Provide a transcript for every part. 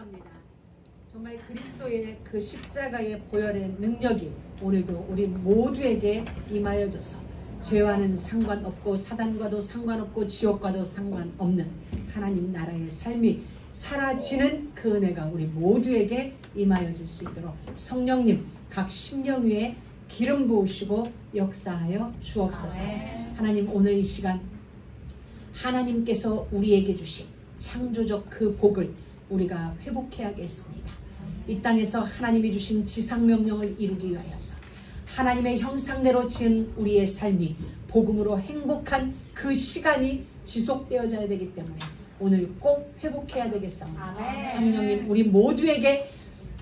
감사합니다. 정말 그리스도의 그 십자가의 보혈의 능력이 오늘도 우리 모두에게 임하여져서 죄와는 상관없고 사단과도 상관없고 지옥과도 상관없는 하나님 나라의 삶이 사라지는 그 은혜가 우리 모두에게 임하여질 수 있도록 성령님 각 심령 위에 기름 부으시고 역사하여 주옵소서. 하나님 오늘 이 시간 하나님께서 우리에게 주신 창조적 그 복을 우리가 회복해야겠습니다. 이 땅에서 하나님이 주신 지상명령을 이루기 위하여서 하나님의 형상대로 지은 우리의 삶이 복음으로 행복한 그 시간이 지속되어져야 되기 때문에 오늘 꼭 회복해야 되겠습니다. 성령님 우리 모두에게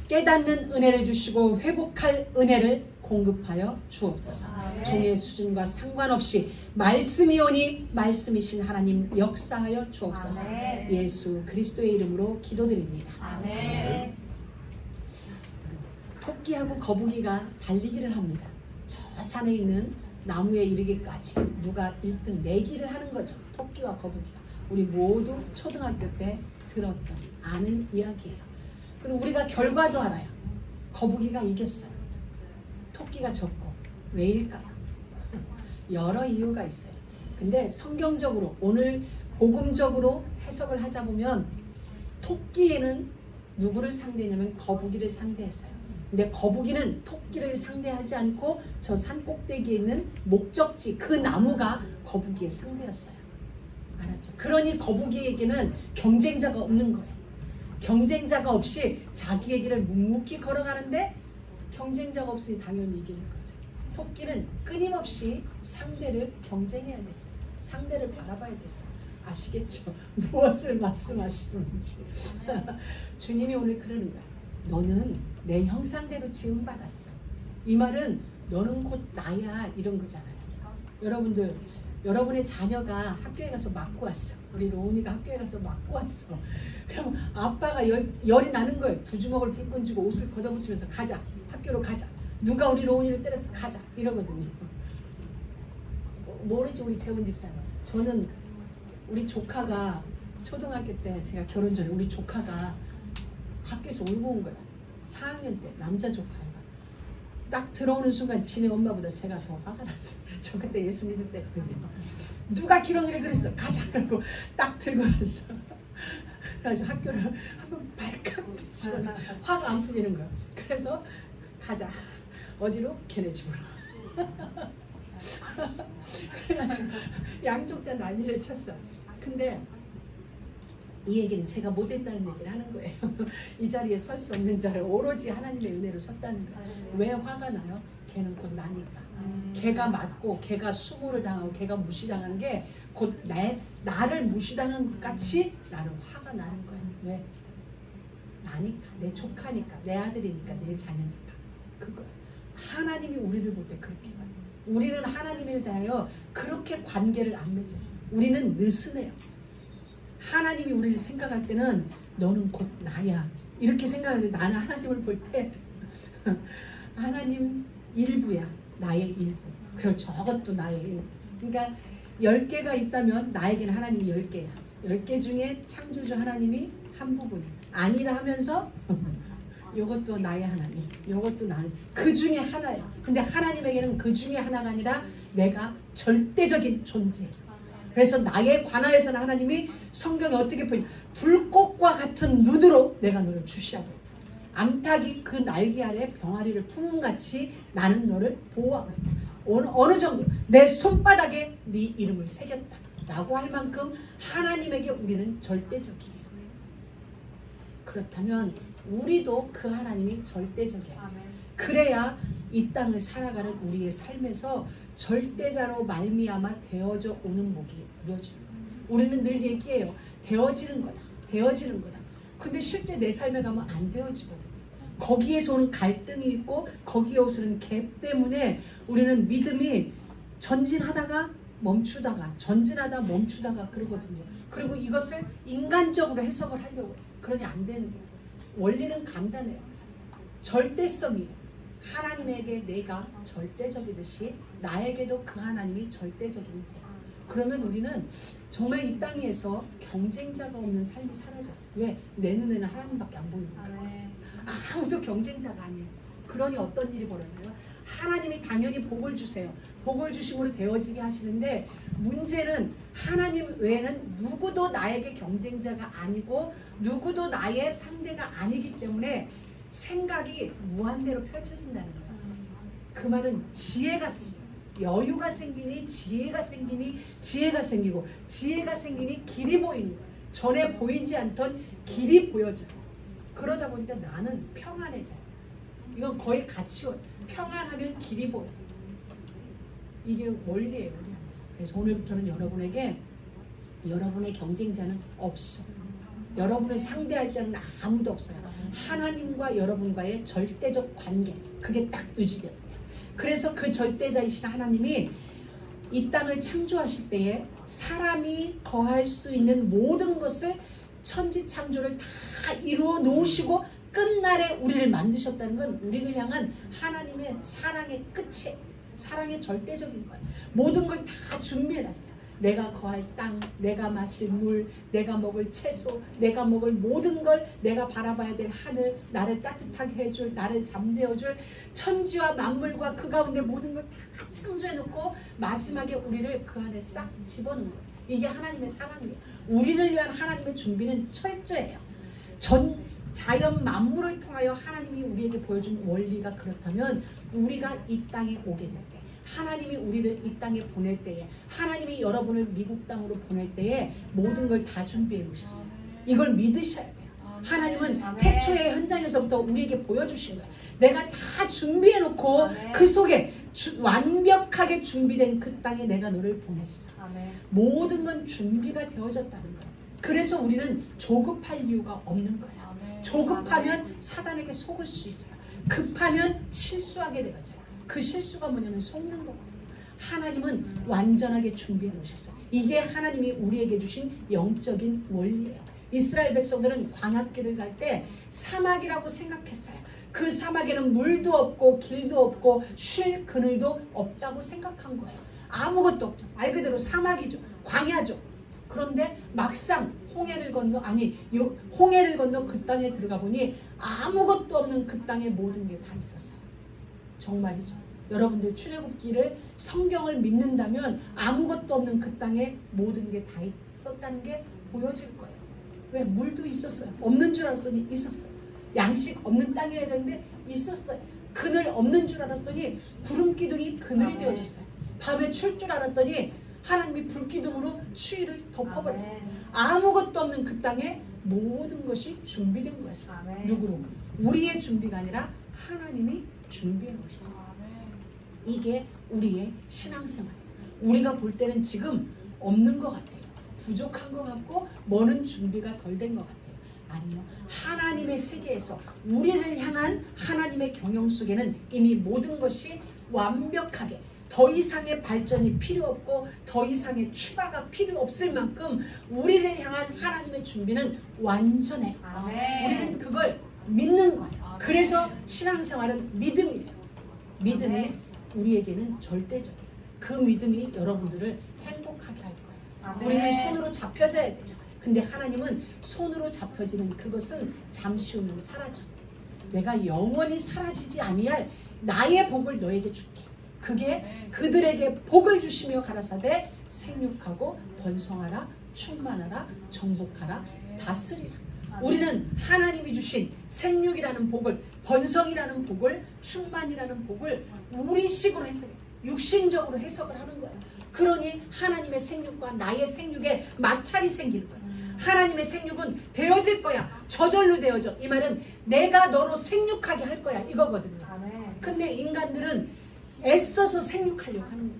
깨닫는 은혜를 주시고 회복할 은혜를 공급하여 주옵소서. 종의 수준과 상관없이 말씀이 오니 말씀이신 하나님 역사하여 주옵소서. 예수 그리스도의 이름으로 기도드립니다. 아멘. 토끼하고 거북이가 달리기를 합니다. 저 산에 있는 나무에 이르기까지 누가 1등 내기를 하는 거죠. 토끼와 거북이가. 우리 모두 초등학교 때 들었던 아는 이야기예요. 그리고 우리가 결과도 알아요. 거북이가 이겼어요. 토끼가 졌고. 왜일까요? 여러 이유가 있어요. 근데 성경적으로 오늘 복음적으로 해석을 하자 보면 토끼에는 누구를 상대했냐면 거북이를 상대했어요. 근데 거북이는 토끼를 상대하지 않고 저 산 꼭대기에 있는 목적지 그 나무가 거북이의 상대였어요. 알았죠? 그러니 거북이에게는 경쟁자가 없는 거예요. 경쟁자가 없이 자기의 길을 묵묵히 걸어가는데 경쟁자가 없으니 당연히 이기는 거죠. 토끼는 끊임없이 상대를 경쟁해야겠어요. 상대를 바라봐야겠어요. 아시겠죠? 무엇을 말씀하시는지. 주님이 오늘 그러는 거야. 너는 내 형상대로 지음받았어. 이 말은 너는 곧 나야 이런 거잖아요. 여러분들 여러분의 자녀가 학교에 가서 맞고 왔어. 우리 로운이가 학교에 가서 맞고 왔어. 그럼 아빠가 열이 나는 거예요. 두 주먹을 불끈 쥐고 옷을 걷어붙이면서 가자. 학교로 가자. 누가 우리 로운이를 때렸어. 가자. 이러거든요. 모르지 우리 재훈 집사님. 저는 우리 조카가 초등학교 때 제가 결혼 전에 우리 조카가 학교에서 울고 온 거야. 4학년 때 남자 조카가. 딱 들어오는 순간 지네 엄마보다 제가 더 화가 났어요. 저 그때 예수 믿을 때거든요. 누가 기렁이를 그랬어. 가자. 그러고 딱 들고 왔어. 그래서 학교를 한번 발칵 뒤집어서 화가 안 풀리는 거야. 그래서 가자. 어디로? 걔네 집으로. 그래가지고 양쪽 다 난리를 쳤어. 근데 이 얘기는 제가 못했다는 얘기를 하는 거예요. 이 자리에 설 수 없는 자를 오로지 하나님의 은혜로 섰다는 거예요. 왜 화가 나요? 걔는 곧 나니까. 걔가 맞고 걔가 수모를 당하고 걔가 무시당하는 게 곧 나를 무시당한 것 같이 나는 화가 나는 거예요. 왜? 나니까. 내 조카니까. 내 아들이니까. 내 자녀니까. 그거. 하나님이 우리를 볼 때 그렇게 봐요. 우리는 하나님에 대하여 그렇게 관계를 안 맺어요. 우리는 느슨해요. 하나님이 우리를 생각할 때는 너는 곧 나야 이렇게 생각하는데 나는 하나님을 볼 때 하나님 일부야. 나의 일부. 그리고 저것도 나의 일부. 그러니까 10개가 있다면 나에게는 하나님이 10개야. 10개 중에 창조주 하나님이 한 부분이야. 아니라 하면서 이것도 나의 하나님, 이것도 나의 그 중에 하나야. 근데 하나님에게는 그 중에 하나가 아니라 내가 절대적인 존재야. 그래서 나에 관하여서는 하나님이 성경에 어떻게 표현? 불꽃과 같은 눈으로 내가 너를 주시하고 있다. 암탉이 그 날개 아래 병아리를 품은 같이 나는 너를 보호하고 있다. 어느 정도 내 손바닥에 네 이름을 새겼다 라고 할 만큼 하나님에게 우리는 절대적이에요. 그렇다면 우리도 그 하나님이 절대적이야. 그래야 이 땅을 살아가는 우리의 삶에서 절대자로 말미암아 되어져 오는 복이 부려지는 거야. 우리는 늘 얘기해요. 되어지는 거다. 되어지는 거다. 근데 실제 내 삶에 가면 안 되어지거든. 거기에서 오는 갈등이 있고 거기에서 오는 갭 때문에 우리는 믿음이 전진하다가 멈추다가 전진하다 멈추다가 그러거든요. 그리고 이것을 인간적으로 해석을 하려고 해요. 그러니 안 되는 거예요. 원리는 간단해요. 절대성이에요. 하나님에게 내가 절대적이듯이 나에게도 그 하나님이 절대적인 거예요. 그러면 우리는 정말 이 땅에서 경쟁자가 없는 삶이 사라져요. 왜? 내 눈에는 하나님밖에 안 보이는 거예요. 아무도 경쟁자가 아니에요. 그러니 어떤 일이 벌어져요? 하나님이 당연히 복을 주세요. 복을 주심으로 되어지게 하시는데 문제는 하나님 외에는 누구도 나에게 경쟁자가 아니고 누구도 나의 상대가 아니기 때문에 생각이 무한대로 펼쳐진다는 거예요. 그 말은 지혜가 생겨요. 여유가 생기니 지혜가 생기니 지혜가 생기고 지혜가 생기니 길이 보이는 거예요. 전에 보이지 않던 길이 보여져요. 그러다 보니까 나는 평안해져요. 이건 거의 가치원. 평안하면 길이 보여요. 이게 원리예요. 그래서 오늘부터는 여러분에게 여러분의 경쟁자는 없어. 여러분을 상대할 자는 아무도 없어요. 하나님과 여러분과의 절대적 관계, 그게 딱 유지됩니다. 그래서 그 절대자이신 하나님이 이 땅을 창조하실 때에 사람이 거할 수 있는 모든 것을 천지창조를 다 이루어 놓으시고 끝날에 우리를 만드셨다는 건 우리를 향한 하나님의 사랑의 끝이, 사랑의 절대적인 거예요. 모든 걸 다 준비해놨어요. 내가 거할 땅, 내가 마실 물, 내가 먹을 채소, 내가 먹을 모든 걸, 내가 바라봐야 될 하늘, 나를 따뜻하게 해줄, 나를 잠재워줄 천지와 만물과 그 가운데 모든 걸 다 창조해놓고 마지막에 우리를 그 안에 싹 집어넣는 거예요. 이게 하나님의 사랑이에요. 우리를 위한 하나님의 준비는 철저해요. 전 자연 만물을 통하여 하나님이 우리에게 보여준 원리가 그렇다면 우리가 이 땅에 오게 될 때, 하나님이 우리를 이 땅에 보낼 때에, 하나님이 여러분을 미국 땅으로 보낼 때에 모든 걸 다 준비해 놓으셨어요. 이걸 믿으셔야 돼요. 하나님은 태초의 현장에서부터 우리에게 보여주신 거예요. 내가 다 준비해 놓고 그 속에 완벽하게 준비된 그 땅에 내가 너를 보냈어. 모든 건 준비가 되어졌다는 거예요. 그래서 우리는 조급할 이유가 없는 거예요. 조급하면 사단에게 속을 수 있어요. 급하면 실수하게 되어져요. 그 실수가 뭐냐면 속는 거거든요. 하나님은 완전하게 준비해 놓으셨어요. 이게 하나님이 우리에게 주신 영적인 원리예요. 이스라엘 백성들은 광야길을 갈 때 사막이라고 생각했어요. 그 사막에는 물도 없고 길도 없고 쉴 그늘도 없다고 생각한 거예요. 아무것도 없죠. 말 그대로 사막이죠. 광야죠. 그런데 막상 홍해를 건너 그 땅에 들어가 보니 아무것도 없는 그 땅에 모든 게 다 있었어요. 정말이죠. 여러분들 출애굽기를 성경을 믿는다면 아무것도 없는 그 땅에 모든 게 다 있었다는 게 보여질 거예요. 왜? 물도 있었어요. 없는 줄 알았더니 있었어요. 양식 없는 땅이어야 되는데 있었어요. 그늘 없는 줄 알았더니 구름 기둥이 그늘이 되어졌어요. 밤에 출 줄 알았더니 하나님이 불기둥으로 추위를 덮어버렸어요. 아무것도 없는 그 땅에 모든 것이 준비된 거였어요. 누구로? 우리의 준비가 아니라 하나님이 준비해 놓으셨어요. 이게 우리의 신앙생활. 우리가 볼 때는 지금 없는 것 같아요. 부족한 것 같고 뭐는 준비가 덜 된 것 같아요. 아니요. 하나님의 세계에서 우리를 향한 하나님의 경영 속에는 이미 모든 것이 완벽하게, 더 이상의 발전이 필요 없고 더 이상의 추가가 필요 없을 만큼 우리를 향한 하나님의 준비는 완전해요. 우리는 그걸 믿는 거예요. 그래서 신앙생활은 믿음이에요. 믿음이 우리에게는 절대적이에요. 그 믿음이 여러분들을 행복하게 할 거예요. 우리는 손으로 잡혀져야 되죠. 근데 하나님은 손으로 잡혀지는 그것은 잠시 후면 사라져. 내가 영원히 사라지지 아니할 나의 복을 너에게 줄게. 그게 그들에게 복을 주시며 가라사대 생육하고 번성하라, 충만하라, 정복하라, 다스리라. 우리는 하나님이 주신 생육이라는 복을, 번성이라는 복을, 충만이라는 복을 우리식으로 해석해, 육신적으로 해석을 하는 거예요. 그러니 하나님의 생육과 나의 생육에 마찰이 생기는 거예요. 하나님의 생육은 되어질 거야. 저절로 되어져. 이 말은 내가 너로 생육하게 할 거야 이거거든요. 근데 인간들은 애써서 생육하려고 하는 거예요.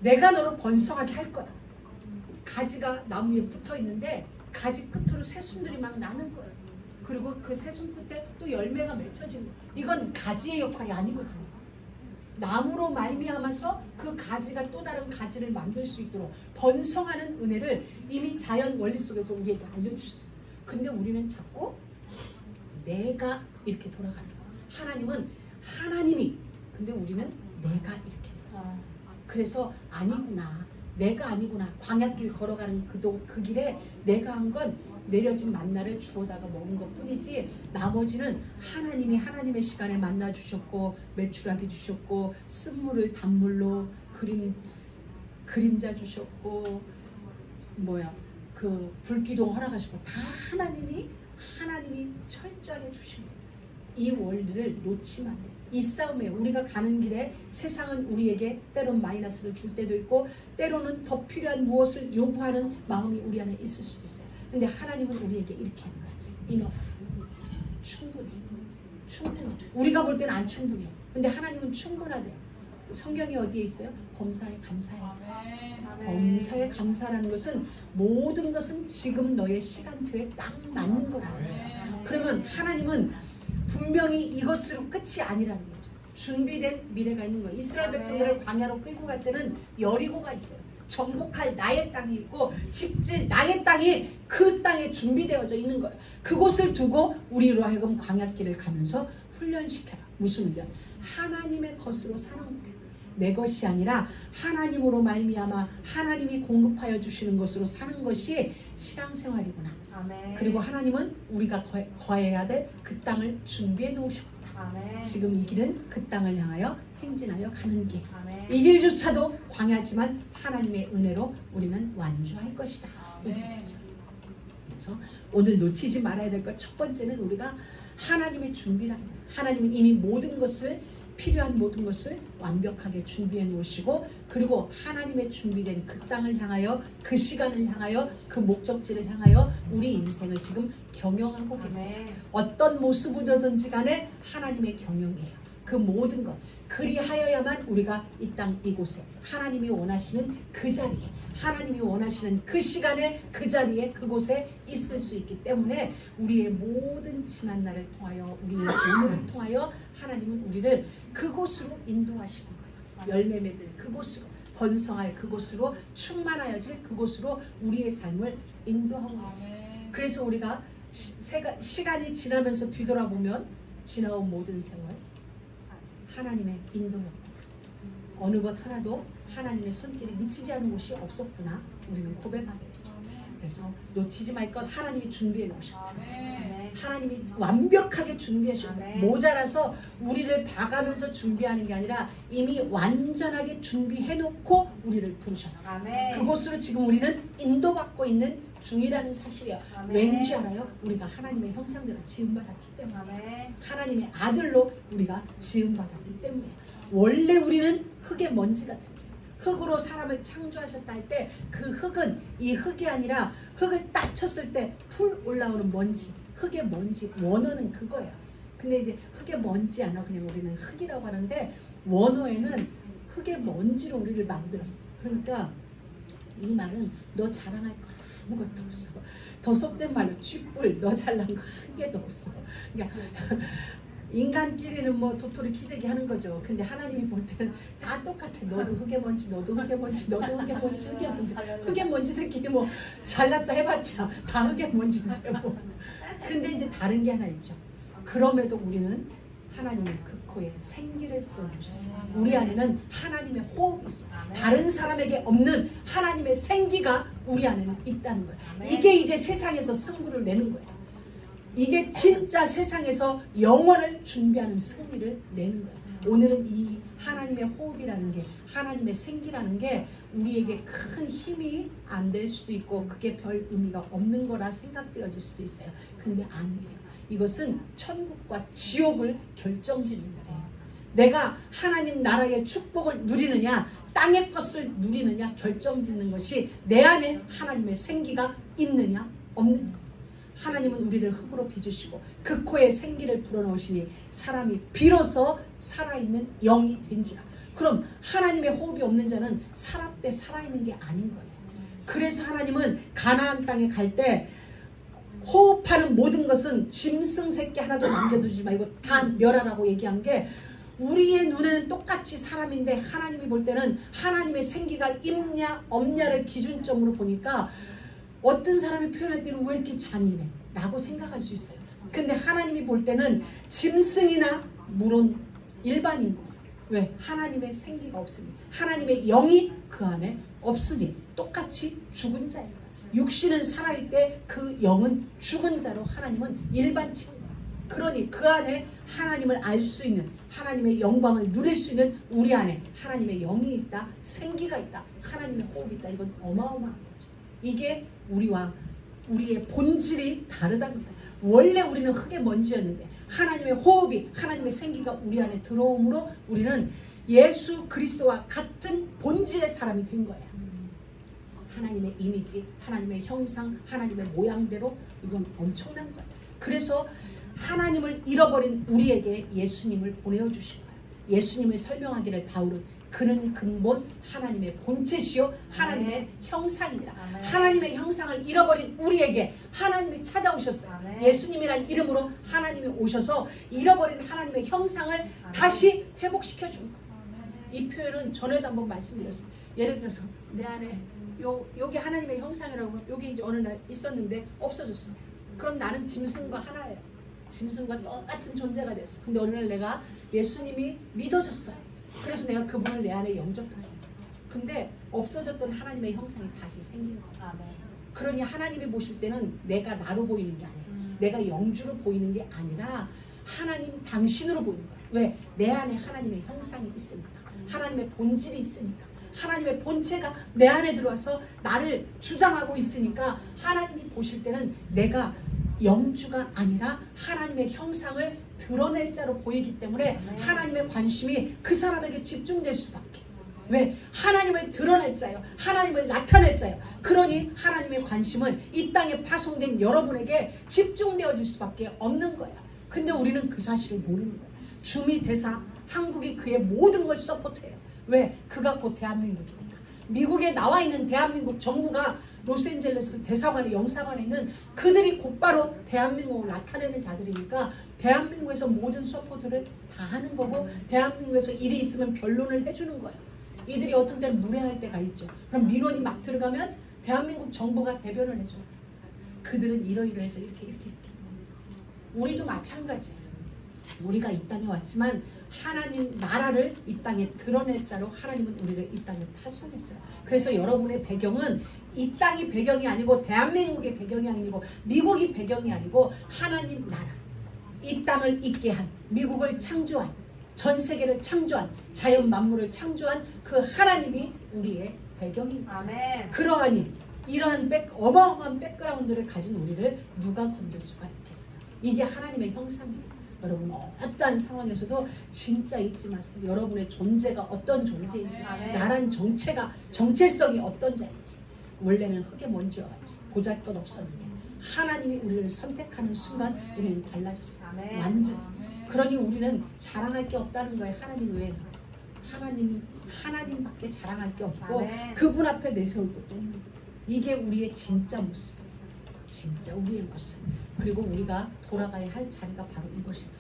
내가 너로 번성하게 할 거야. 가지가 나무 위에 붙어 있는데 가지 끝으로 새순들이 막 나는 거예요. 그리고 그 새순 끝에 또 열매가 맺혀지는 거예요. 이건 가지의 역할이 아니거든요. 나무로 말미암아서 그 가지가 또 다른 가지를 만들 수 있도록 번성하는 은혜를 이미 자연 원리 속에서 우리에게 알려주셨어요. 근데 우리는 자꾸 내가 이렇게 돌아가는 거예요. 하나님은 하나님이, 근데 우리는 내가 이렇게. 그래서 아니구나. 내가 아니구나. 광야길 걸어가는 그 길에 내가 한 건 내려진 만나를 주워다가 먹은 것 뿐이지 나머지는 하나님이 하나님의 시간에 만나 주셨고 메추라기 주셨고 쓴물을 단물로 그림자 주셨고 그 불기둥 허락하시고 다 하나님이 철저하게 주신 거예요. 이 원리를 놓치면 안 돼요. 이 싸움에 우리가 가는 길에 세상은 우리에게 때론 마이너스를 줄 때도 있고 때로는 더 필요한 무엇을 요구하는 마음이 우리 안에 있을 수도 있어요. 근데 하나님은 우리에게 이렇게 하는 거예요. enough. 충분히. 우리가 볼 때는 안 충분해요. 근데 하나님은 충분하대요. 성경이 어디에 있어요? 범사에 감사해요. 범사에 감사라는 것은 모든 것은 지금 너의 시간표에 딱 맞는 거라는 거예요. 그러면 하나님은 분명히 이것으로 끝이 아니라는 거죠. 준비된 미래가 있는 거예요. 이스라엘 백성들을 광야로 끌고 갈 때는 여리고가 있어요. 정복할 나의 땅이 있고 직질 나의 땅이 그 땅에 준비되어져 있는 거예요. 그곳을 두고 우리로 하여금 광야길을 가면서 훈련시켜요. 무슨 훈련? 하나님의 것으로 사는 거예요. 내 것이 아니라 하나님으로 말미암아 하나님이 공급하여 주시는 것으로 사는 것이 신앙생활이구나. 아멘. 그리고 하나님은 우리가 거해야 될 그 땅을 준비해 놓으셨구나. 아멘. 지금 이 길은 그 땅을 향하여 행진하여 가는 길. 아멘. 이 길조차도 광야지만 하나님의 은혜로 우리는 완주할 것이다. 그래서 오늘 놓치지 말아야 될 것 첫 번째는 우리가 하나님의 준비라는 거예요. 하나님은 이미 필요한 모든 것을 완벽하게 준비해 놓으시고 그리고 하나님의 준비된 그 땅을 향하여 그 시간을 향하여 그 목적지를 향하여 우리 인생을 지금 경영하고 계세요. 어떤 모습으로든지 간에 하나님의 경영이에요. 그 모든 것 그리하여야만 우리가 이 땅 이곳에 하나님이 원하시는 그 자리에 하나님이 원하시는 그 시간에 그 자리에 그곳에 있을 수 있기 때문에 우리의 모든 지난 날을 통하여 우리의 오늘을 통하여 하나님은 우리를 그곳으로 인도하시는 거예요. 열매 맺을 그곳으로 번성할 그곳으로 충만하여질 그곳으로 우리의 삶을 인도하고 계세요. 그래서 우리가 시간이 지나면서 뒤돌아보면 지나온 모든 생활 하나님의 인도였구나. 어느 것 하나도 하나님의 손길이 미치지 않은 곳이 없었구나. 우리는 고백하게 되죠. 그래서 놓치지 말 것 하나님이 준비해 놓으셨다. 하나님이 완벽하게 준비하셨다. 모자라서 우리를 봐가면서 준비하는 게 아니라 이미 완전하게 준비해 놓고 우리를 부르셨어요. 그곳으로 지금 우리는 인도받고 있는 중이라는 사실이에요. 왠지 알아요? 우리가 하나님의 형상대로 지음받았기 때문에 하나님의 아들로 우리가 지음받았기 때문에 원래 우리는 흙의 먼지 같은 자예요. 흙으로 사람을 창조하셨다 할 때 그 흙은 이 흙이 아니라 흙을 딱 쳤을 때 풀 올라오는 먼지 흙의 먼지 원어는 그거예요. 근데 이제 흙의 먼지 아니라 그냥 우리는 흙이라고 하는데 원어에는 흙의 먼지로 우리를 만들었어요. 그러니까 이 말은 너 자랑할 거 아무것도 없어. 더 속된 말로 쥐뿔 너 잘난 거 한 개도 없어. 그러니까 인간끼리는 뭐 도토리 키재기 하는 거죠. 근데 하나님이 볼 때는 다 똑같아. 너도 흙의 먼지, 너도 흙의 먼지, 너도 흙의 먼지, 흙의 먼지. 흙의 먼지들끼리 뭐 잘났다 해봤자 다 흙의 먼지인데 뭐. 근데 이제 다른 게 하나 있죠. 그럼에도 우리는 하나님의 그 코에 생기를 불어넣으셨어요. 우리 안에는 하나님의 호흡이 있어요. 다른 사람에게 없는 하나님의 생기가 우리 안에는 있다는 거예요. 이게 이제 세상에서 승부를 내는 거예요. 이게 진짜 세상에서 영원을 준비하는 승리를 내는 거예요. 오늘은 이 하나님의 호흡이라는 게 하나님의 생기라는 게 우리에게 큰 힘이 안 될 수도 있고 그게 별 의미가 없는 거라 생각되어질 수도 있어요. 근데 아니에요. 이것은 천국과 지옥을 결정짓는 거예요. 내가 하나님 나라의 축복을 누리느냐 땅의 것을 누리느냐 결정짓는 것이 내 안에 하나님의 생기가 있느냐 없느냐. 하나님은 우리를 흙으로 빚으시고 그 코에 생기를 불어넣으시니 사람이 비로소 살아있는 영이 된지라. 그럼 하나님의 호흡이 없는 자는 살았대 살아있는 게 아닌 거예요. 그래서 하나님은 가나안 땅에 갈 때 호흡하는 모든 것은 짐승 새끼 하나도 남겨두지 말고 다 멸하라고 얘기한 게 우리의 눈에는 똑같이 사람인데 하나님이 볼 때는 하나님의 생기가 있냐 없냐를 기준점으로 보니까 어떤 사람이 표현할 때는 왜 이렇게 잔인해? 라고 생각할 수 있어요. 근데 하나님이 볼 때는 짐승이나 물론 일반인 왜? 하나님의 생기가 없으니 하나님의 영이 그 안에 없으니 똑같이 죽은 자예요. 육신은 살아있을 때 그 영은 죽은 자로 하나님은 일반치고, 그러니 그 안에 하나님을 알 수 있는, 하나님의 영광을 누릴 수 있는 우리 안에 하나님의 영이 있다, 생기가 있다, 하나님의 호흡이 있다. 이건 어마어마한 거죠. 이게 우리의 본질이 다르다는 거예요. 원래 우리는 흙의 먼지였는데 하나님의 호흡이, 하나님의 생기가 우리 안에 들어옴으로 우리는 예수 그리스도와 같은 본질의 사람이 된 거예요. 하나님의 이미지, 하나님의 형상, 하나님의 모양대로. 이건 엄청난 거예요. 그래서 하나님을 잃어버린 우리에게 예수님을 보내주신 거예요. 예수님을 설명하기를 바울은 그는 근본 하나님의 본체시요 하나님의 형상이라. 하나님의 형상을 잃어버린 우리에게 하나님이 찾아오셨어요. 예수님이란 이름으로 하나님이 오셔서 잃어버린 하나님의 형상을 다시 회복시켜 준 거예요. 이 표현은 전에도 한번 말씀드렸어요. 예를 들어서 내 안에 여기 하나님의 형상이라고 하면 여기 이제 어느 날 있었는데 없어졌어. 그럼 나는 짐승과 하나예요. 짐승과 똑같은 존재가 됐어. 근데 어느 날 내가 예수님이 믿어졌어요. 그래서 내가 그분을 내 안에 영접했어요. 근데 없어졌던 하나님의 형상이 다시 생긴 거예요. 그러니 하나님이 보실 때는 내가 나로 보이는 게 아니에요. 내가 영주로 보이는 게 아니라 하나님 당신으로 보이는 거예요. 왜? 내 안에 하나님의 형상이 있으니까. 하나님의 본질이 있으니까. 하나님의 본체가 내 안에 들어와서 나를 주장하고 있으니까 하나님이 보실 때는 내가 영주가 아니라 하나님의 형상을 드러낼 자로 보이기 때문에 하나님의 관심이 그 사람에게 집중될 수밖에. 왜? 하나님을 드러낼 자요, 하나님을 나타낼 자요. 그러니 하나님의 관심은 이 땅에 파송된 여러분에게 집중되어질 수밖에 없는 거야. 근데 우리는 그 사실을 모르는 거야. 주미 대사 한국이 그의 모든 걸 서포트해요. 왜? 그가 곧 대한민국이니까. 미국에 나와 있는 대한민국 정부가 로스앤젤레스 대사관에, 영사관에 있는 그들이 곧바로 대한민국을 나타내는 자들이니까 대한민국에서 모든 서포트를 다 하는 거고, 대한민국에서 일이 있으면 변론을 해주는 거예요. 이들이 어떤 때는 무례할 때가 있죠. 그럼 민원이 막 들어가면 대한민국 정부가 대변을 해줘요. 그들은 이러이러해서 이렇게. 우리도 마찬가지예요. 우리가 이 땅에 왔지만 하나님 나라를 이 땅에 드러낼 자로 하나님은 우리를 이 땅에 파송했어요. 그래서 여러분의 배경은 이 땅이 배경이 아니고, 대한민국의 배경이 아니고, 미국이 배경이 아니고, 하나님 나라, 이 땅을 있게 한, 미국을 창조한, 전 세계를 창조한, 자연 만물을 창조한 그 하나님이 우리의 배경입니다. 아멘. 그러하니 이러한 어마어마한 백그라운드를 가진 우리를 누가 건들 수가 있겠어요? 이게 하나님의 형상입니다. 여러분 어떠한 상황에서도 진짜 잊지 마세요. 여러분의 존재가 어떤 존재인지, 나란 정체성이 어떤 자인지. 원래는 흙의 먼지여가지 보잘것없었는데 하나님이 우리를 선택하는 순간 우리는 달라졌어요. 완전. 그러니 우리는 자랑할 게 없다는 거예요. 하나님 외에는. 하나님밖에 자랑할 게 없고, 그분 앞에 내세울 것도 없는 거예요. 이게 우리의 진짜 모습, 진짜 우리의 모습. 그리고 우리가 돌아가야 할 자리가 바로 이것이에요.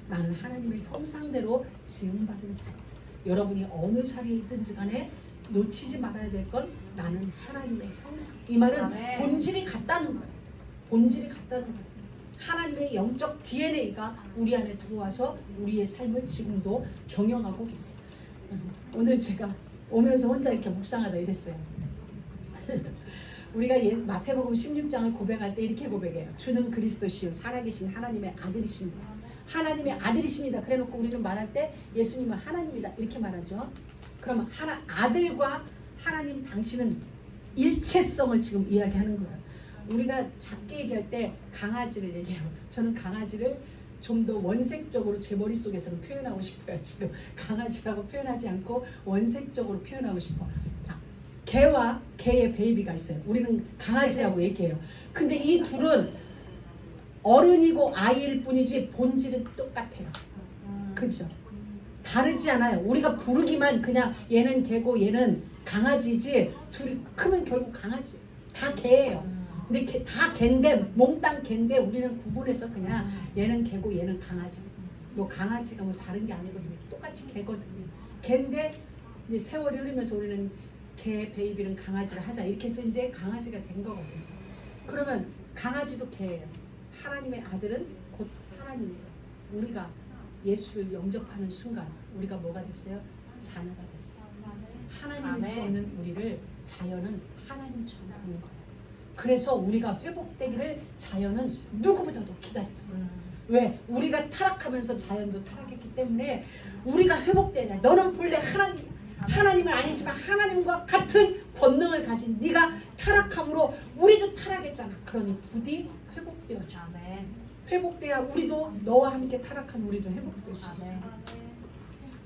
나는 하나님의 형상대로 지음받은 자리다. 여러분이 어느 자리에 있든지 간에 놓치지 말아야 될 건 나는 하나님의 형상. 이 말은 본질이 같다는 거예요. 본질이 같다는 거예요. 하나님의 영적 DNA가 우리 안에 들어와서 우리의 삶을 지금도 경영하고 계세요. 오늘 제가 오면서 혼자 이렇게 묵상하다 이랬어요. 우리가 마태복음 16장을 고백할 때 이렇게 고백해요. 주는 그리스도시요 살아계신 하나님의 아들이십니다. 하나님의 아들이십니다. 그래놓고 우리는 말할 때 예수님은 하나님이다 이렇게 말하죠. 그러면 아들과 하나님 당신은 일체성을 지금 이야기하는 거예요. 우리가 작게 얘기할 때 강아지를 얘기해요. 저는 강아지를 좀 더 원색적으로 제 머릿속에서는 표현하고 싶어요. 지금 강아지라고 표현하지 않고 원색적으로 표현하고 싶어. 자, 개와 개의 베이비가 있어요. 우리는 강아지라고 얘기해요. 근데 이 둘은 어른이고 아이일 뿐이지 본질은 똑같아요. 그렇죠? 다르지 않아요. 우리가 부르기만 그냥 얘는 개고 얘는 강아지지, 둘이 크면 결국 강아지. 다 개예요. 근데 다 개인데, 몽땅 개인데 우리는 구분해서 그냥 얘는 개고 얘는 강아지. 뭐 강아지가 뭐 다른 게 아니거든요. 똑같이 개거든요. 개인데 이제 세월이 흐르면서 우리는 개 베이비는 강아지를 하자 이렇게 해서 이제 강아지가 된 거거든요. 그러면 강아지도 개예요. 하나님의 아들은 곧 하나님이에요. 우리가 예수를 영접하는 순간 우리가 뭐가 됐어요? 자녀가 됐어요. 하나님일 수 없는 우리를 자연은 하나님처럼 보는 거예요. 그래서 우리가 회복되기를 자연은 누구보다도 기다리죠. 왜? 우리가 타락하면서 자연도 타락했기 때문에 우리가 회복되냐. 너는 본래 하나님은 아니지만 하나님과 같은 권능을 가진 네가 타락함으로 우리도 타락했잖아. 그러니 부디 회복되어줘. 회복돼야 우리도 너와 함께 타락한 우리도 회복될 수 있어.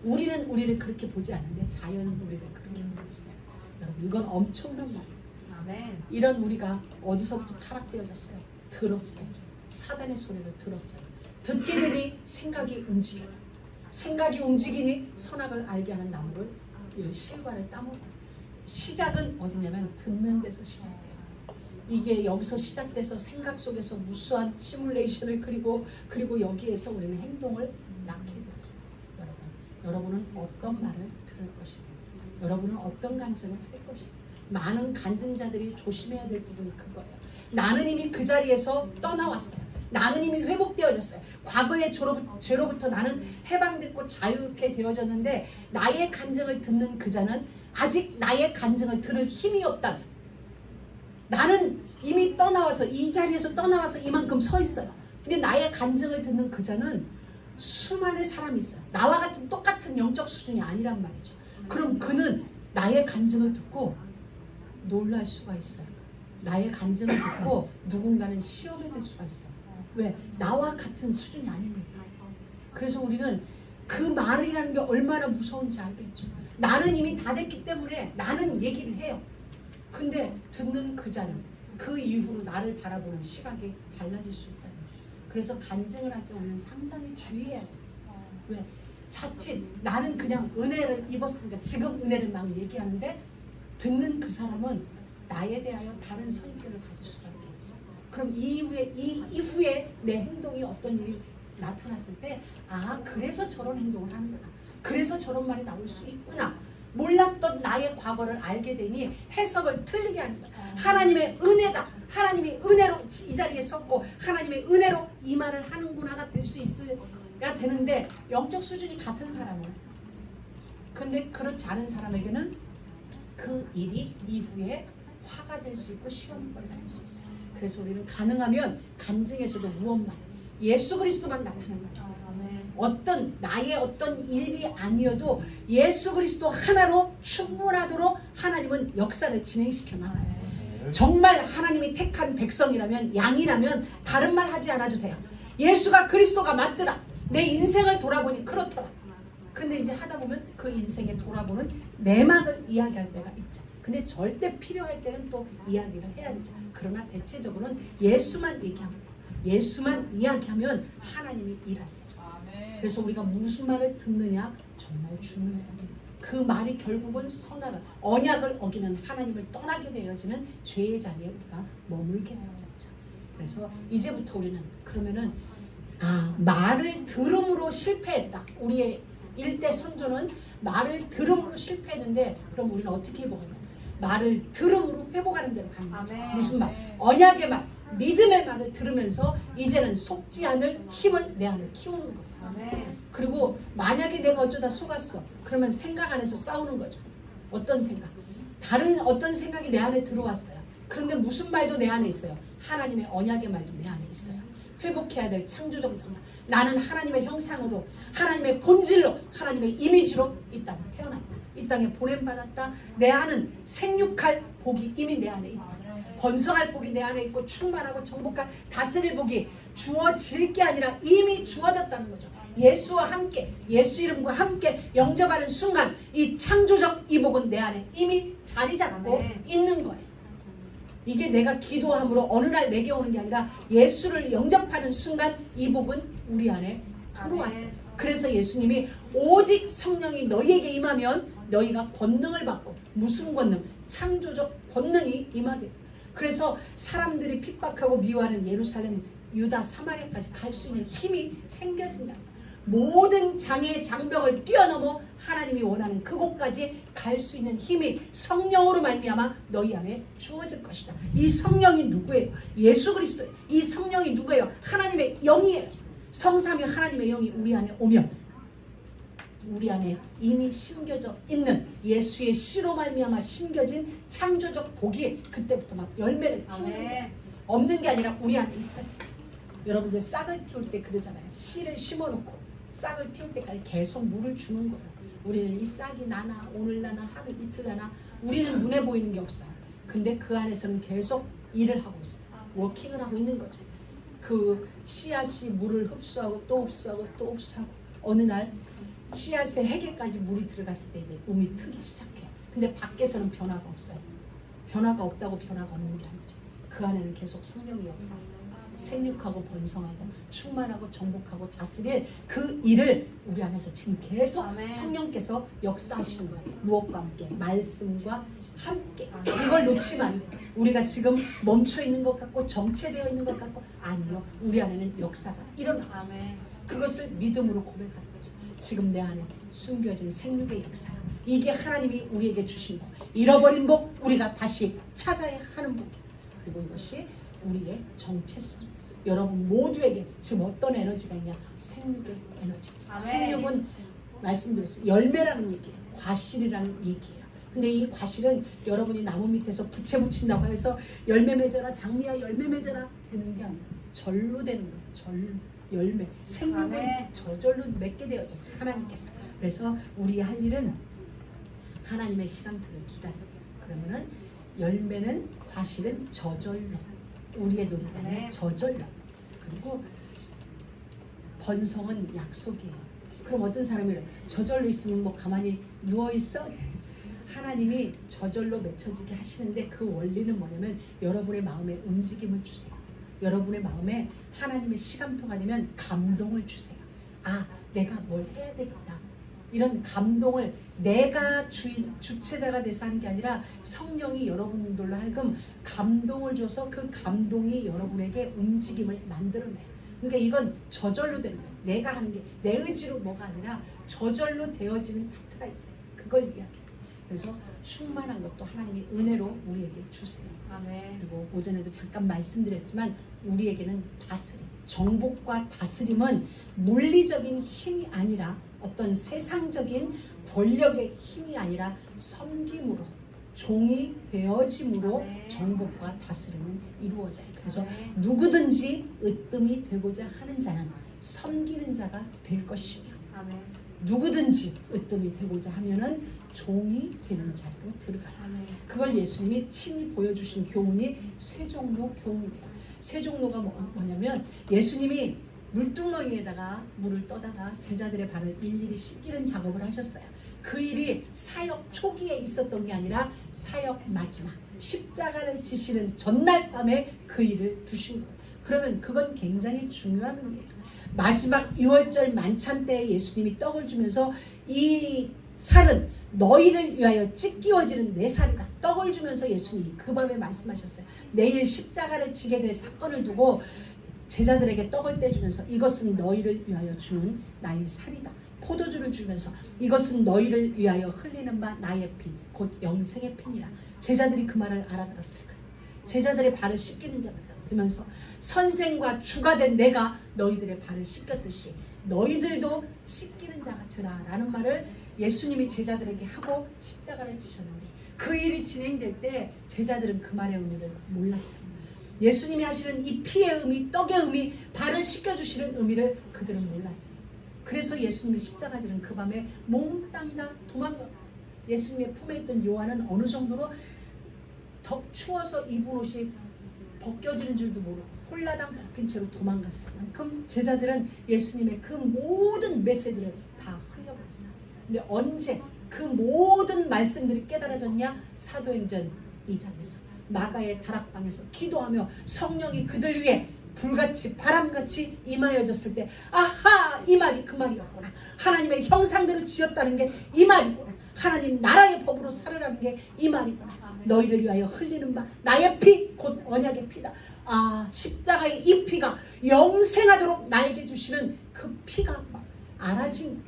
우리는 우리를 그렇게 보지 않는데 자연은 우리를 그렇게 보고 있어요. 여러분 이건 엄청난 말이에요. 이런 우리가 어디서부터 타락되어졌어요? 들었어요. 사단의 소리를 들었어요. 듣게 되니 생각이 움직여요. 생각이 움직이니 선악을 알게 하는 나무를 실과를 따먹어요. 시작은 어디냐면 듣는 데서 시작돼요. 이게 여기서 시작돼서 생각 속에서 무수한 시뮬레이션을 그리고 여기에서 우리는 행동을 낳게 되었어요. 여러분은 어떤 말을 들을 것인가? 여러분은 어떤 간증을 할 것인가? 많은 간증자들이 조심해야 될 부분이 그거예요. 나는 이미 그 자리에서 떠나왔어요. 나는 이미 회복되어졌어요. 과거의 죄로부터 나는 해방됐고 자유롭게 되어졌는데 나의 간증을 듣는 그 자는 아직 나의 간증을 들을 힘이 없다는, 나는 이미 떠나와서 이 자리에서 떠나와서 이만큼 서 있어요. 근데 나의 간증을 듣는 그 자는 수많은 사람이 있어요. 나와 같은 똑같은 영적 수준이 아니란 말이죠. 그럼 그는 나의 간증을 듣고 놀랄 수가 있어요. 나의 간증을 듣고 누군가는 시험에 들 수가 있어요. 왜? 나와 같은 수준이 아니니까. 그래서 우리는 그 말이라는 게 얼마나 무서운지 알겠죠. 나는 이미 다 됐기 때문에 나는 얘기를 해요. 근데 듣는 그 자는 그 이후로 나를 바라보는 시각이 달라질 수 있다는 거죠. 그래서 간증을 할 때 우리는 상당히 주의해야 돼요. 왜? 자칫 나는 그냥 은혜를 입었으니까 지금 은혜를 막 얘기하는데 듣는 그 사람은 나에 대하여 다른 선입견을 가질 수가 있겠죠. 그럼 이후에 내 행동이 어떤 일이 나타났을 때 그래서 저런 행동을 하는구나. 그래서 저런 말이 나올 수 있구나. 몰랐던 나의 과거를 알게 되니 해석을 틀리게 하는 거야. 하나님의 은혜다. 하나님이 은혜로 이 자리에 섰고 하나님의 은혜로 이 말을 하는구나가 될 수 있어야 되는데 영적 수준이 같은 사람은, 근데 그렇지 않은 사람에게는 그 일이 이후에 화가 될 수 있고 시험벌이 될 수 있어요. 그래서 우리는 가능하면 간증에서도 무엇만 예수 그리스도만 나타내는 거예요. 나의 어떤 일이 아니어도 예수 그리스도 하나로 충분하도록 하나님은 역사를 진행시켜 나가요. 정말 하나님이 택한 백성이라면, 양이라면 다른 말 하지 않아도 돼요. 예수가 그리스도가 맞더라. 내 인생을 돌아보니 그렇더라. 근데 이제 하다 보면 그 인생에 돌아보는 내막을 이야기할 때가 있죠. 근데 절대 필요할 때는 또 이야기를 해야 되죠. 그러나 대체적으로는 예수만 얘기합니다. 예수만 이야기하면 하나님이 일하세요. 그래서 우리가 무슨 말을 듣느냐 정말 중요해요. 그 말이 결국은 선악을, 언약을 어기는 하나님을 떠나게 되어지는 죄의 자리에 우리가 머물게 되어졌죠. 그래서 이제부터 우리는 그러면은 말을 들음으로 실패했다. 우리의 일대 선조는 말을 들음으로 실패했는데 그럼 우리는 어떻게 회복하냐? 말을 들음으로 회복하는 대로 가는 거예요. 무슨 말? 언약의 말, 믿음의 말을 들으면서 이제는 속지 않을 힘을 내 안에 키우는 거예요. 그리고 만약에 내가 어쩌다 속았어, 그러면 생각 안에서 싸우는 거죠. 어떤 생각? 다른 어떤 생각이 내 안에 들어왔어요. 그런데 무슨 말도 내 안에 있어요. 하나님의 언약의 말도 내 안에 있어요. 회복해야 될 창조적 분야. 나는 하나님의 형상으로, 하나님의 본질로, 하나님의 이미지로 이 땅에 태어났다. 이 땅에 보냄받았다. 내 안은 생육할 복이 이미 내 안에 있다. 번성할 복이 내 안에 있고 충만하고 정복할 다스릴 복이 주어질 게 아니라 이미 주어졌다는 거죠. 예수와 함께, 예수 이름과 함께 영접하는 순간 이 창조적 이 복은 내 안에 이미 자리 잡고 있는 거예요. 이게 내가 기도함으로 어느 날 내게 오는 게 아니라 예수를 영접하는 순간 이 복은 우리 안에 들어왔어요. 그래서 예수님이 오직 성령이 너희에게 임하면 너희가 권능을 받고, 무슨 권능? 창조적 권능이 임하게. 그래서 사람들이 핍박하고 미워하는 예루살렘, 유다, 사마리아까지 갈 수 있는 힘이 생겨진다. 모든 장애, 장벽을 뛰어넘어 하나님이 원하는 그곳까지 갈 수 있는 힘이 성령으로 말미암아 너희 안에 주어질 것이다. 이 성령이 누구예요? 예수 그리스도예요. 이 성령이 누구예요? 하나님의 영이에요. 성삼위 하나님의 영이 우리 안에 오면 우리 안에 이미 심겨져 있는 예수의 씨로 말미암아 심겨진 창조적 복이 그때부터 막 열매를 띄우는 거예요. 없는 게 아니라 우리 안에 있어요. 여러분들 싹을 틔울 때 그러잖아요. 씨를 심어놓고 싹을 틔울 때까지 계속 물을 주는 거예요. 우리는 이 싹이 나나 오늘 나나 하루 이틀 나나 우리는 눈에 보이는 게 없어요. 근데 그 안에서는 계속 일을 하고 있어요. 워킹을 하고 있는 거죠. 그 씨앗이 물을 흡수하고 또 흡수하고 또 흡수하고 어느 날 씨앗의 해계까지 물이 들어갔을 때 이제 움이 트기 시작해요. 근데 밖에서는 변화가 없어요. 변화가 없다고 변화가 없는 게 아니죠. 그 안에는 계속 성령이 역사하세요. 생육하고 번성하고 충만하고 정복하고 다스릴 그 일을 우리 안에서 지금 계속 성령께서 역사하시는 거예요. 무엇과 함께? 말씀과 함께. 이걸 놓치면 안 돼요. 우리가 지금 멈춰 있는 것 같고 정체되어 있는 것 같고 아니요. 우리 안에는 역사가 일어나고 있어요. 그것을 믿음으로 고백하는 거죠. 지금 내 안에 숨겨진 생육의 역사. 이게 하나님이 우리에게 주신 복. 잃어버린 복 우리가 다시 찾아야 하는 복이에요. 그리고 이것이 우리의 정체성. 여러분 모두에게 지금 어떤 에너지가 있냐? 생육의 에너지. 생육은 말씀드렸어요. 열매라는 얘기예요. 과실이라는 얘기예요. 근데 이 과실은 여러분이 나무 밑에서 부채 붙인다고 해서 열매 맺어라 장미야 열매 맺어라 되는 게 아니라 절로 되는 거예요. 절로 열매. 생육은 저절로 맺게 되어졌어요. 하나님께서. 그래서 우리 할 일은 하나님의 시간표를 기다려요. 그러면은 열매는 과실은 저절로 우리의 노력은 저절로 그리고 번성은 약속이에요. 그럼 어떤 사람이 저절로 있으면 뭐 가만히 누워있어? 하나님이 저절로 맺혀지게 하시는데 그 원리는 뭐냐면 여러분의 마음에 움직임을 주세요. 여러분의 마음에 하나님의 시간표가 되면 감동을 주세요. 아 내가 뭘 해야 되겠다. 이런 감동을 내가 주체자가 돼서 하는 게 아니라 성령이 여러분들로 하여금 감동을 줘서 그 감동이 여러분에게 움직임을 만들어내요. 그러니까 이건 저절로 되는 거예요. 내가 하는 게 내 의지로 뭐가 아니라 저절로 되어지는 파트가 있어요. 그걸 이야기해요. 그래서 충만한 것도 하나님이 은혜로 우리에게 주세요. 그리고 오전에도 잠깐 말씀드렸지만 우리에게는 다스림, 정복과 다스림은 물리적인 힘이 아니라 어떤 세상적인 권력의 힘이 아니라 섬김으로 종이 되어짐으로 정복과 다스림은 이루어져요. 그래서 누구든지 으뜸이 되고자 하는 자는 섬기는 자가 될 것이며 누구든지 으뜸이 되고자 하면은 종이 되는 자리로 들어가라. 그걸 예수님이 친히 보여주신 교훈이 세종로 교훈입니다. 세종로가 뭐냐면 예수님이 물뚱렁이에다가 물을 떠다가 제자들의 발을 일일이 씻기는 작업을 하셨어요. 그 일이 사역 초기에 있었던 게 아니라 사역 마지막 십자가를 지시는 전날 밤에 그 일을 두신 거예요. 그러면 그건 굉장히 중요한 의미예요. 마지막 6월절 만찬 때 예수님이 떡을 주면서 이 살은 너희를 위하여 찢기워지는 내 살이다. 떡을 주면서 예수님이 그 밤에 말씀하셨어요. 내일 십자가를 지게 될 사건을 두고 제자들에게 떡을 떼주면서 이것은 너희를 위하여 주는 나의 살이다. 포도주를 주면서 이것은 너희를 위하여 흘리는 바 나의 피, 곧 영생의 피니라. 제자들이 그 말을 알아들었을 거예요. 제자들의 발을 씻기는 자가 되면서 선생과 주가 된 내가 너희들의 발을 씻겼듯이 너희들도 씻기는 자가 되라 라는 말을 예수님이 제자들에게 하고 십자가를 지셨는데 그 일이 진행될 때 제자들은 그 말의 의미를 몰랐어요. 예수님이 하시는 이 피의 의미, 떡의 의미, 발을 씻겨주시는 의미를 그들은 몰랐어요. 그래서 예수님의 십자가 지는 그 밤에 몽땅 다 도망가. 예수님의 품에 있던 요한은 어느 정도로 더 추워서 입은 옷이 벗겨지는 줄도 모르고 홀라당 벗긴 채로 도망갔어요. 그럼 제자들은 예수님의 그 모든 메시지를 다 흘려버렸어요. 근데 언제 그 모든 말씀들이 깨달아졌냐? 사도행전 2장에서 마가의 다락방에서 기도하며 성령이 그들 위에 불같이 바람같이 임하여졌을 때 아하 이 말이 그 말이었구나. 하나님의 형상대로 지었다는 게 이 말이구나. 하나님 나라의 법으로 살으라는 게 이 말이구나. 너희를 위하여 흘리는 바 나의 피 곧 언약의 피다. 아 십자가의 이 피가 영생하도록 나에게 주시는 그 피가 알아진 거다.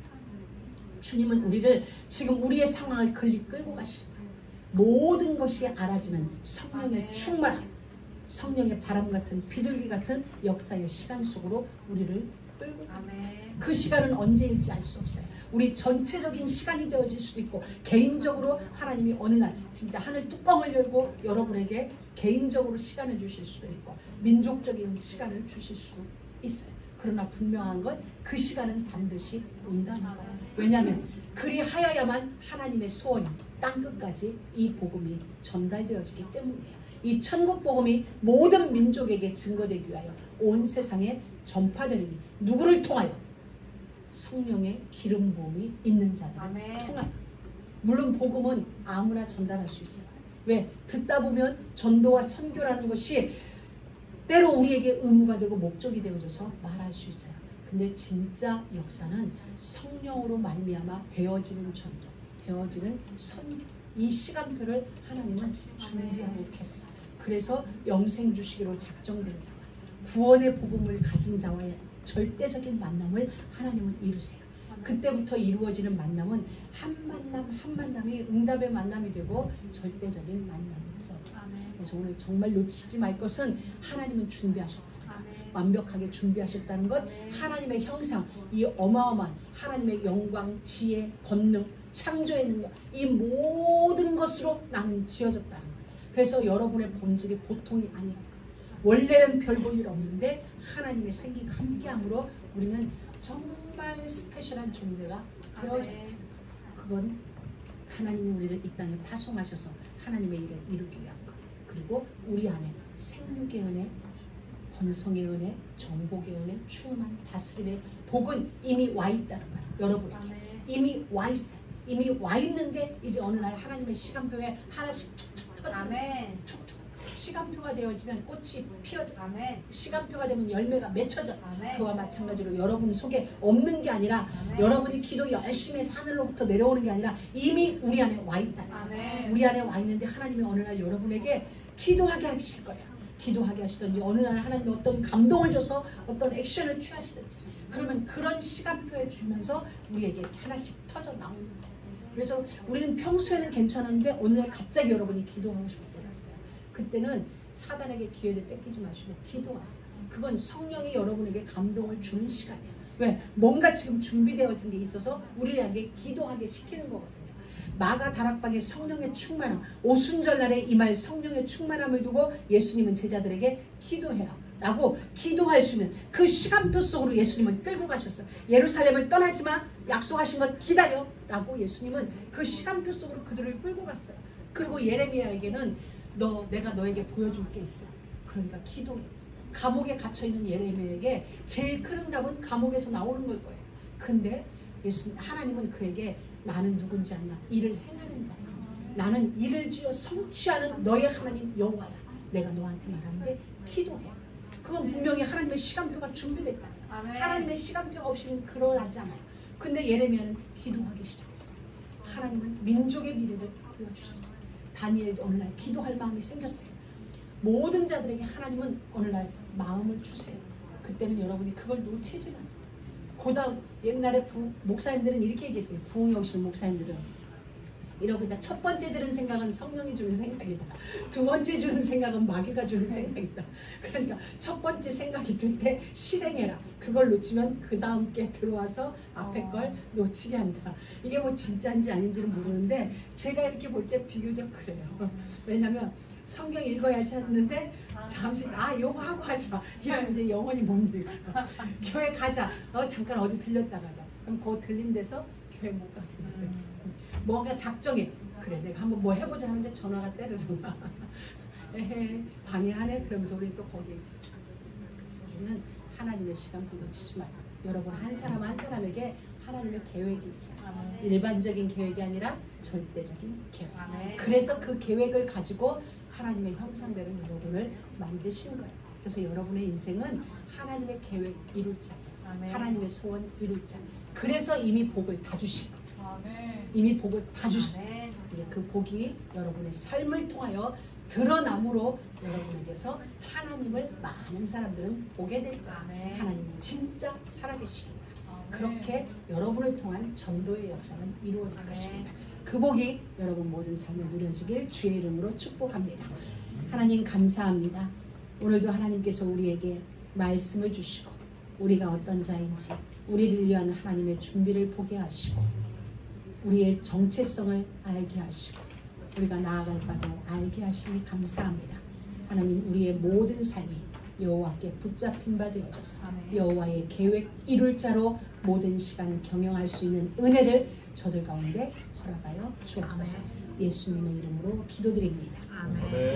주님은 우리를 지금 우리의 상황을 끌고 가시는 거예요. 모든 것이 알아지는 성령의 충만함, 성령의 바람 같은 비둘기 같은 역사의 시간 속으로 우리를 끌고 갑니다. 아멘. 그 시간은 언제일지 알 수 없어요. 우리 전체적인 시간이 되어질 수도 있고 개인적으로 하나님이 어느 날 진짜 하늘 뚜껑을 열고 여러분에게 개인적으로 시간을 주실 수도 있고 민족적인 시간을 주실 수도 있어요. 그러나 분명한 건 그 시간은 반드시 온다는 거예요. 왜냐하면 그리하여야만 하나님의 소원이 땅끝까지 이 복음이 전달되어지기 때문이에요. 이 천국 복음이 모든 민족에게 증거되기 위하여 온 세상에 전파되는 누구를 통하여? 성령의 기름 부음이 있는 자들을 아멘. 통하여. 물론 복음은 아무나 전달할 수 있어요. 왜? 듣다 보면 전도와 선교라는 것이 때로 우리에게 의무가 되고 목적이 되어져서 말할 수 있어요. 근데 진짜 역사는 성령으로 말미암아 되어지는 전도, 되어지는 선교, 이 시간표를 하나님은 준비하고 계세요. 그래서 영생 주시기로 작정된 자, 구원의 복음을 가진 자와의 절대적인 만남을 하나님은 이루세요. 그때부터 이루어지는 만남은 한 만남 한 만남이 응답의 만남이 되고 절대적인 만남이 되어요. 그래서 오늘 정말 놓치지 말 것은 하나님은 준비하셨다. 완벽하게 준비하셨다는 것, 하나님의 형상, 이 어마어마한 하나님의 영광, 지혜, 권능, 창조의 능력, 이 모든 것으로 나는 지어졌다는 거예요. 그래서 여러분의 본질이 보통이 아니에요. 원래는 별 볼 일 없는데 하나님의 생기가 함께함으로 우리는 정말 스페셜한 존재가 되어졌어요. 그건 하나님이 우리를 이 땅에 파송하셔서 하나님의 일을 이루기 위한 것. 그리고 우리 안에 생육의 은혜, 번성의 은혜, 정복의 은혜, 충만, 다스림의 복은 이미 와 있다는 거예요. 여러분에게 이미 와 있어요. 이미 와 있는데 이제 어느 날 하나님의 시간표에 하나씩 툭툭 터지는 거예요. 툭툭. 시간표가 되어지면 꽃이 피어져. 시간표가 되면 열매가 맺혀져. 그와 마찬가지로 여러분 속에 없는 게 아니라 여러분이 기도 열심히 해서 하늘로부터 내려오는 게 아니라 이미 우리 안에 와 있다. 우리 안에 와 있는데 하나님이 어느 날 여러분에게 기도하게 하실 거예요. 기도하게 하시든지 어느 날 하나님이 어떤 감동을 줘서 어떤 액션을 취하시든지 그러면 그런 시간표에 주면서 우리에게 하나씩 터져 나오는 거예요. 그래서 우리는 평소에는 괜찮은데 어느 날 갑자기 여러분이 기도하고 싶을 때가 있어요. 그때는 사단에게 기회를 뺏기지 마시고 기도하세요. 그건 성령이 여러분에게 감동을 주는 시간이에요. 왜? 뭔가 지금 준비되어진 게 있어서 우리에게 기도하게 시키는 거거든요. 마가 다락방에 성령의 충만함, 오순절날에 임할 성령의 충만함을 두고 예수님은 제자들에게 기도해라 라고 기도할 수 있는 그 시간표 속으로 예수님은 끌고 가셨어요. 예루살렘을 떠나지 마, 약속하신 것 기다려 라고 예수님은 그 시간표 속으로 그들을 끌고 갔어요. 그리고 예레미야에게는 내가 너에게 보여줄 게 있어. 그러니까 기도해. 감옥에 갇혀있는 예레미야에게 제일 큰 응답은 감옥에서 나오는 걸 거예요. 근데 하나님은 그에게 나는 누군지 아냐? 이를 행하는 자야. 나는 이를 지어 성취하는 너의 하나님 여호와야. 내가 너한테 말하는데 기도해. 그건 분명히 하나님의 시간표가 준비됐다. 하나님의 시간표가 없이는 그러하지 않아요. 근데 예레미야는 기도하기 시작했어요. 하나님은 민족의 미래를 보여주셨어요. 다니엘도 어느 날 기도할 마음이 생겼어요. 모든 자들에게 하나님은 어느 날 마음을 주세요. 그때는 여러분이 그걸 놓치지 마세요. 그다음 옛날에 목사님들은 이렇게 얘기했어요. 부흥에 오시는 목사님들은 이러고 있다. 첫 번째 들은 생각은 성령이 주는 생각이다. 두 번째 주는 생각은 마귀가 주는 생각이다. 그러니까 첫 번째 생각이 들 때 실행해라. 그걸 놓치면 그 다음 게 들어와서 앞에 걸 놓치게 한다. 이게 뭐 진짜인지 아닌지는 모르는데 제가 이렇게 볼 때 비교적 그래요. 왜냐면 성경 읽어야지 했는데 잠시 요거 하고 하자 이러면 이제 영혼이 못 읽어. 교회 가자. 잠깐 어디 들렸다 가자. 그럼 그 들린 데서 교회 못 가게 돼요. 뭔가 작정해. 그래 내가 한번 뭐 해보자 하는데 전화가 때리는 거야. 에헤 방해하네. 그러면서 우리 또 거기에 우리는 하나님의 시간표 놓치지 마요. 여러분 한 사람 한 사람에게 하나님의 계획이 있어요. 일반적인 계획이 아니라 절대적인 계획. 그래서 그 계획을 가지고 하나님의 형상대로 여러분을 만드신 거예요. 그래서 여러분의 인생은 하나님의 계획 이룰 자, 하나님의 소원 이룰 자. 그래서 이미 복을 다 주신 거예요. 이미 복을 다 주셨어요. 이제 그 복이 여러분의 삶을 통하여 드러남으로 여러분에게서 하나님을 많은 사람들은 보게 될 거예요. 하나님은 진짜 살아계십니다. 그렇게 여러분을 통한 전도의 역사는 이루어질 것입니다. 그 복이 여러분 모든 삶에 누려지길 주의 이름으로 축복합니다. 하나님 감사합니다. 오늘도 하나님께서 우리에게 말씀을 주시고 우리가 어떤 자인지 우리를 위한 하나님의 준비를 보게 하시고 우리의 정체성을 알게 하시고 우리가 나아갈 바도 알게 하시니 감사합니다. 하나님 우리의 모든 삶이 여호와께 붙잡힌 바 되어져서 여호와의 계획 이룰 자로 모든 시간 경영할 수 있는 은혜를 저들 가운데 허락하여 주옵소서. 예수님의 이름으로 기도드립니다. 아멘.